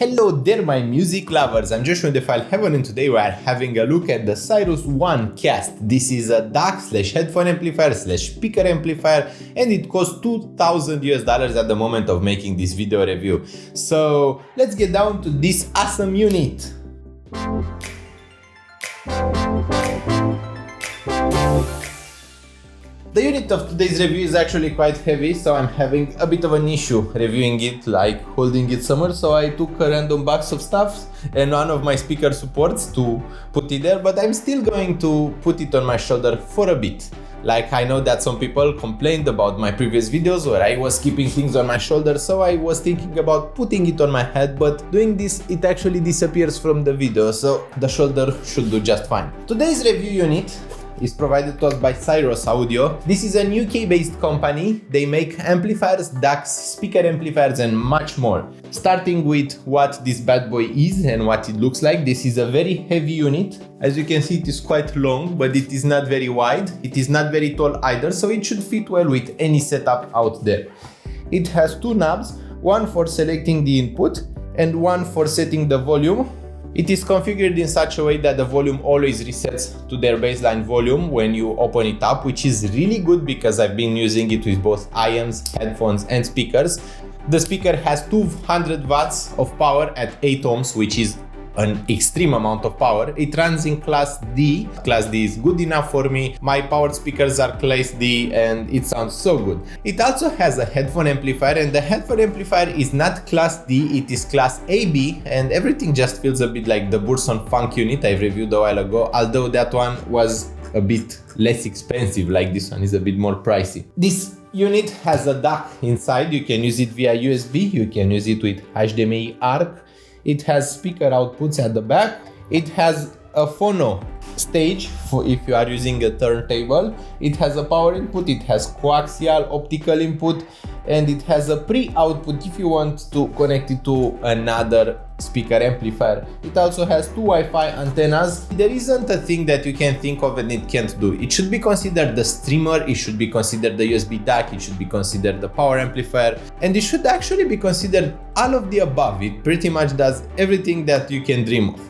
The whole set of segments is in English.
Hello there my music lovers, I'm Joshua in the File Heaven and today we are having a look at the Cyrus One Cast. This is a DAC/headphone amplifier/speaker amplifier and it costs $2,000 at the moment of making this video review. So let's get down to this awesome unit. The unit of today's review is actually quite heavy, so I'm having a bit of an issue reviewing it, like holding it somewhere. So I took a random box of stuff and one of my speaker supports to put it there, but I'm still going to put it on my shoulder for a bit. Like I know that some people complained about my previous videos where I was keeping things on my shoulder, so I was thinking about putting it on my head, but doing this it actually disappears from the video, so the shoulder should do just fine. Today's review unit is provided to us by Cyrus Audio. This is an UK-based company. They make amplifiers, DACs, speaker amplifiers and much more. Starting with what this bad boy is and what it looks like. This is a very heavy unit. As you can see, it is quite long, but it is not very wide. It is not very tall either, so it should fit well with any setup out there. It has two knobs, one for selecting the input and one for setting the volume. It is configured in such a way that the volume always resets to their baseline volume when you open it up, which is really good because I've been using it with both IEMs, headphones and speakers. The speaker has 200 watts of power at 8 ohms, which is an extreme amount of power. It runs in class D. Class D is good enough for me. My powered speakers are class D and it sounds so good. It also has a headphone amplifier and the headphone amplifier is not class D, it is class AB and everything just feels a bit like the Burson Funk unit I reviewed a while ago, although that one was a bit less expensive, like this one is a bit more pricey. This unit has a DAC inside. You can use it via USB, you can use it with HDMI ARC. It has speaker outputs at the back. It has a phono stage for if you are using a turntable. It has a power input, it has coaxial optical input, and it has a pre-output if you want to connect it to another speaker amplifier. It also has two Wi-Fi antennas. There isn't a thing that you can think of and it can't do. It should be considered the streamer, it should be considered the USB DAC, it should be considered the power amplifier, and it should actually be considered all of the above. It pretty much does everything that you can dream of.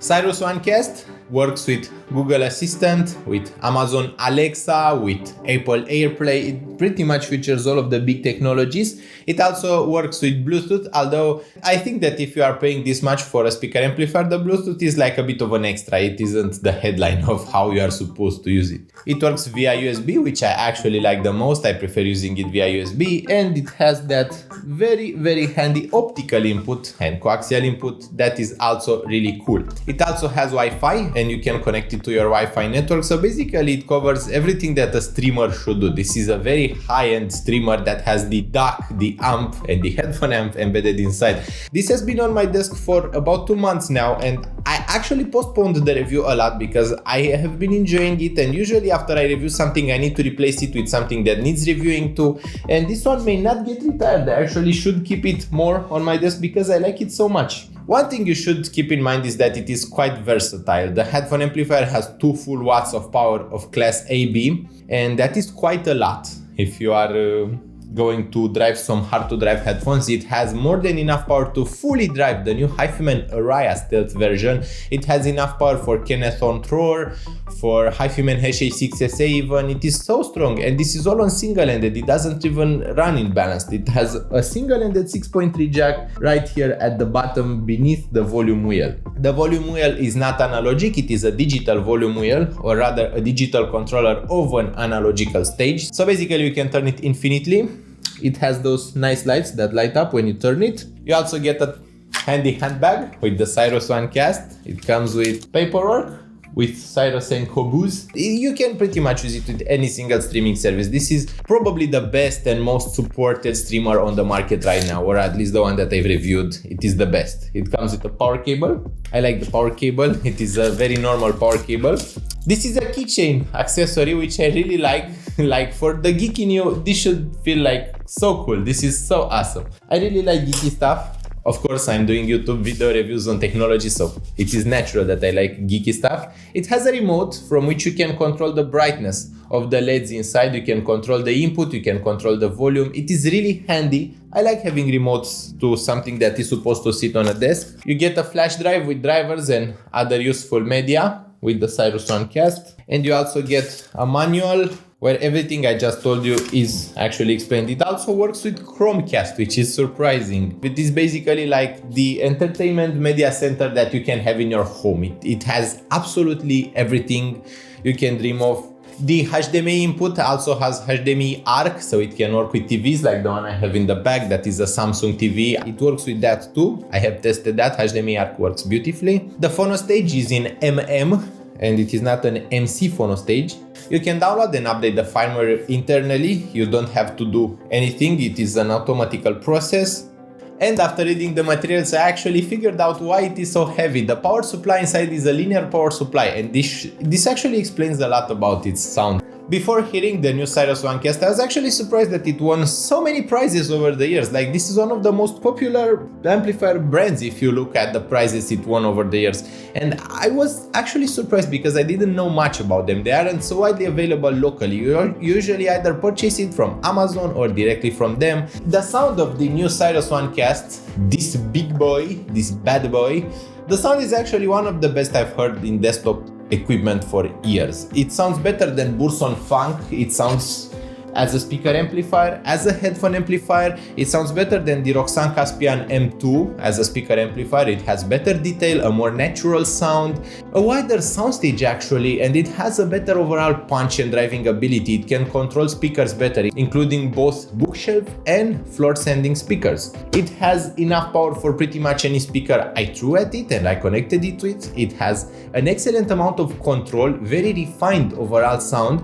Cyrus One Cast works with Google Assistant, with Amazon Alexa, with Apple AirPlay. It pretty much features all of the big technologies. It also works with Bluetooth, although I think that if you are paying this much for a speaker amplifier, the Bluetooth is like a bit of an extra. It isn't the headline of how you are supposed to use it. It works via USB, which I actually like the most. I prefer using it via USB, and it has that very handy optical input and coaxial input that is also really cool. It also has Wi-Fi and you can connect it to your Wi-Fi network. So basically it covers everything that a streamer should do. This is a very high-end streamer that has the DAC, the amp and the headphone amp embedded inside. This has been on my desk for about 2 months now and I actually postponed the review a lot because I have been enjoying it, and usually after I review something I need to replace it with something that needs reviewing too, and this one may not get retired. I actually should keep it more on my desk because I like it so much. One thing you should keep in mind is that it is quite versatile. The headphone amplifier has 2 full watts of power of class AB, and that is quite a lot. If you are going to drive some hard-to-drive headphones, it has more than enough power to fully drive the new HiFiMan Araya Stealth version. It has enough power for Keneson Thrower, for HiFiMan HA6SA even. It is so strong, and this is all on single-ended. It doesn't even run in balanced. It has a single-ended 6.3 jack right here at the bottom beneath the volume wheel. The volume wheel is not analogic, it is a digital volume wheel, or rather a digital controller of an analogical stage. So basically you can turn it infinitely. It has those nice lights that light up when you turn it. You also get a handy handbag with the Cyrus One Cast. It comes with paperwork, with Cyrus and Qobuz. You can pretty much use it with any single streaming service. This is probably the best and most supported streamer on the market right now, or at least the one that I've reviewed. It is the best. It comes with a power cable. I like the power cable. It is a very normal power cable. This is a keychain accessory, which I really like. Like for the geek in you, this should feel like so cool. This is so awesome. I really like geeky stuff. Of course, I'm doing YouTube video reviews on technology, so it is natural that I like geeky stuff. It has a remote from which you can control the brightness of the LEDs inside. You can control the input, you can control the volume. It is really handy. I like having remotes to something that is supposed to sit on a desk. You get a flash drive with drivers and other useful media with the Cyrus One Cast. And you also get a manual where everything I just told you is actually explained. It also works with Chromecast, which is surprising. It is basically like the entertainment media center that you can have in your home. It has absolutely everything you can dream of. The HDMI input also has HDMI ARC, so it can work with TVs like the one I have in the back. That is a Samsung TV. It works with that too. I have tested that. HDMI ARC works beautifully. The phono stage is in MM, and it is not an MC phono stage. You can download and update the firmware internally. You don't have to do anything. It is an automatical process. And after reading the materials, I actually figured out why it is so heavy. The power supply inside is a linear power supply, and this actually explains a lot about its sound. Before hearing the new Cyrus One Cast, I was actually surprised that it won so many prizes over the years. Like, this is one of the most popular amplifier brands if you look at the prizes it won over the years. And I was actually surprised because I didn't know much about them. They aren't so widely available locally. You usually either purchase it from Amazon or directly from them. The sound of the new Cyrus One Cast, this big boy, this bad boy, the sound is actually one of the best I've heard in desktop equipment for years. It sounds better than Burson Funk. It sounds as a speaker amplifier, as a headphone amplifier. It sounds better than the Roxanne Caspian M2 as a speaker amplifier. It has better detail, a more natural sound, a wider soundstage actually, and it has a better overall punch and driving ability. It can control speakers better, including both bookshelf and floor standing speakers. It has enough power for pretty much any speaker I threw at it and I connected it to it. It has an excellent amount of control, very refined overall sound.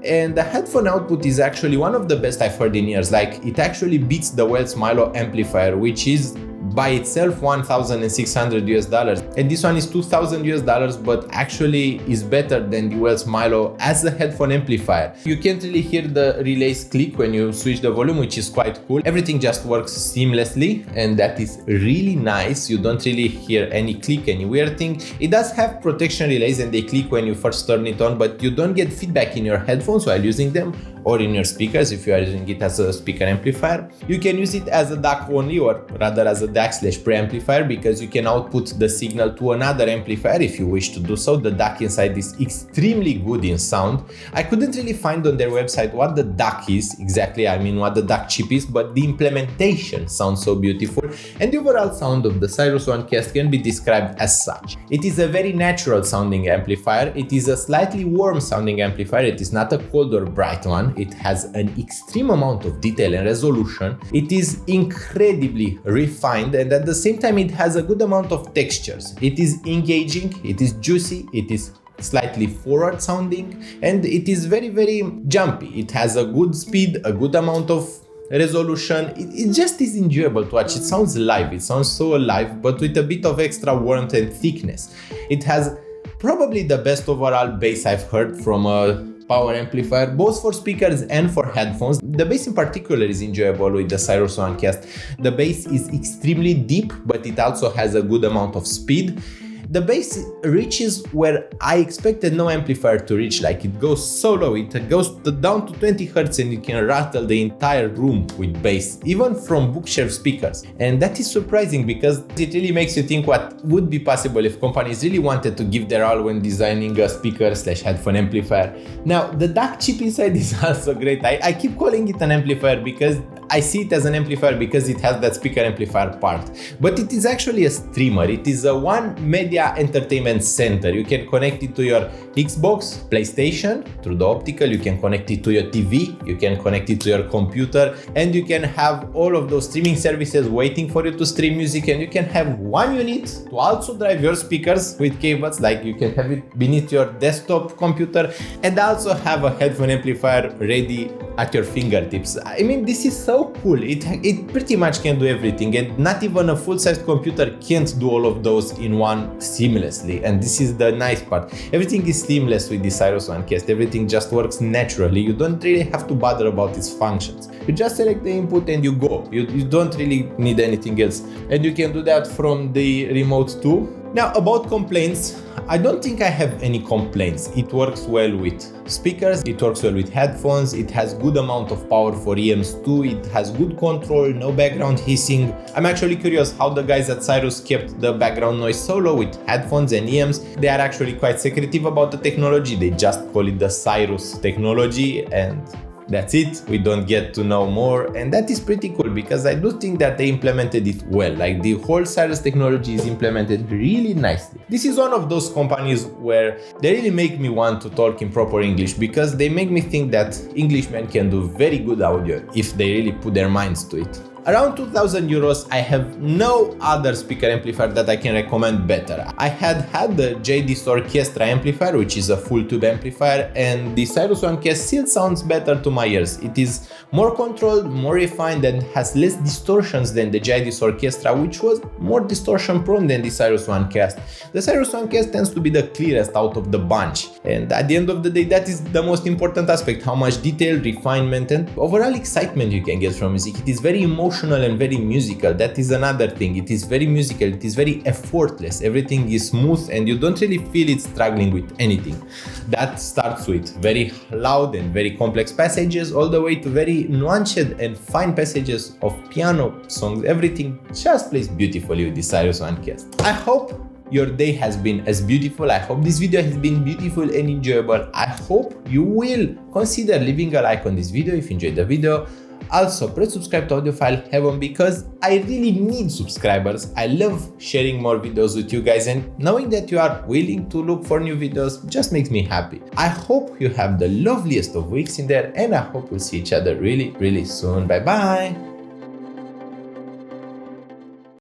And the headphone output is actually one of the best I've heard in years. Like, it actually beats the Wells Milo amplifier, which is by itself $1,600, and this one is $2,000, but actually is better than the Wells Milo as a headphone amplifier. You can't really hear the relays click when you switch the volume, which is quite cool. Everything just works seamlessly, and that is really nice. You don't really hear any click, any weird thing. It does have protection relays and they click when you first turn it on, but you don't get feedback in your headphones while using them or in your speakers if you are using it as a speaker amplifier. You can use it as a DAC only, or rather as a DAC/preamplifier, because you can output the signal to another amplifier if you wish to do so. The DAC inside is extremely good in sound. I couldn't really find on their website what the DAC is exactly, I mean what the DAC chip is, but the implementation sounds so beautiful, and the overall sound of the Cyrus One Cast can be described as such. It is a very natural sounding amplifier. It is a slightly warm sounding amplifier. It is not a cold or bright one. It has an extreme amount of detail and resolution. It is incredibly refined, and at the same time it has a good amount of textures. It is engaging, it is juicy, it is slightly forward sounding, and it is very, very jumpy. It has a good speed, a good amount of resolution. It just is enjoyable to watch. It sounds live, it sounds so alive, but with a bit of extra warmth and thickness. It has probably the best overall bass I've heard from a power amplifier, both for speakers and for headphones. The bass in particular is enjoyable with the Cyrus One Cast. The bass is extremely deep, but it also has a good amount of speed. The bass reaches where I expected no amplifier to reach. Like, it goes so low, it goes down to 20 Hz and you can rattle the entire room with bass, even from bookshelf speakers. And that is surprising because it really makes you think what would be possible if companies really wanted to give their all when designing a speaker/headphone amplifier. Now, the DAC chip inside is also great. I keep calling it an amplifier because I see it as an amplifier because it has that speaker amplifier part, but it is actually a streamer. It is a one media entertainment center. You can connect it to your Xbox, PlayStation through the optical, you can connect it to your TV, you can connect it to your computer, and you can have all of those streaming services waiting for you to stream music, and you can have one unit to also drive your speakers with cables, like you can have it beneath your desktop computer, and also have a headphone amplifier ready at your fingertips. I mean, this is so cool. It pretty much can do everything, and not even a full-sized computer can't do all of those in one seamlessly. And this is the nice part. Everything is seamless with the Cyrus One Cast. Everything just works naturally. You don't really have to bother about its functions. You just select the input and you go. You don't really need anything else. And you can do that from the remote too. Now, about complaints, I don't think I have any complaints. It works well with speakers, it works well with headphones, it has good amount of power for EMs too, it has good control, no background hissing. I'm actually curious how the guys at Cyrus kept the background noise so low with headphones and EMs. They are actually quite secretive about the technology. They just call it the Cyrus technology and that's it. We don't get to know more, and that is pretty cool because I do think that they implemented it well. Like the whole Cyrus technology is implemented really nicely. This is one of those companies where they really make me want to talk in proper English because they make me think that Englishmen can do very good audio if they really put their minds to it. Around 2,000 euros, I have no other speaker amplifier that I can recommend better. I had the JD's Orchestra amplifier, which is a full tube amplifier, and the Cyrus OneCast still sounds better to my ears. It is more controlled, more refined, and has less distortions than the JD's Orchestra, which was more distortion prone than the Cyrus OneCast. The Cyrus OneCast tends to be the clearest out of the bunch, and at the end of the day, that is the most important aspect: how much detail, refinement, and overall excitement you can get from music. It is very emotional and very musical. That is another thing. It is very musical, it is very effortless. Everything is smooth and you don't really feel it struggling with anything. That starts with very loud and very complex passages all the way to very nuanced and fine passages of piano songs. Everything just plays beautifully with the Cyrus OneCast. I hope your day has been as beautiful. I hope this video has been beautiful and enjoyable. I hope you will consider leaving a like on this video if you enjoyed the video. Also, press subscribe to Audiophile Heaven because I really need subscribers. I love sharing more videos with you guys, and knowing that you are willing to look for new videos just makes me happy. I hope you have the loveliest of weeks in there, and I hope we'll see each other really, really soon. Bye bye.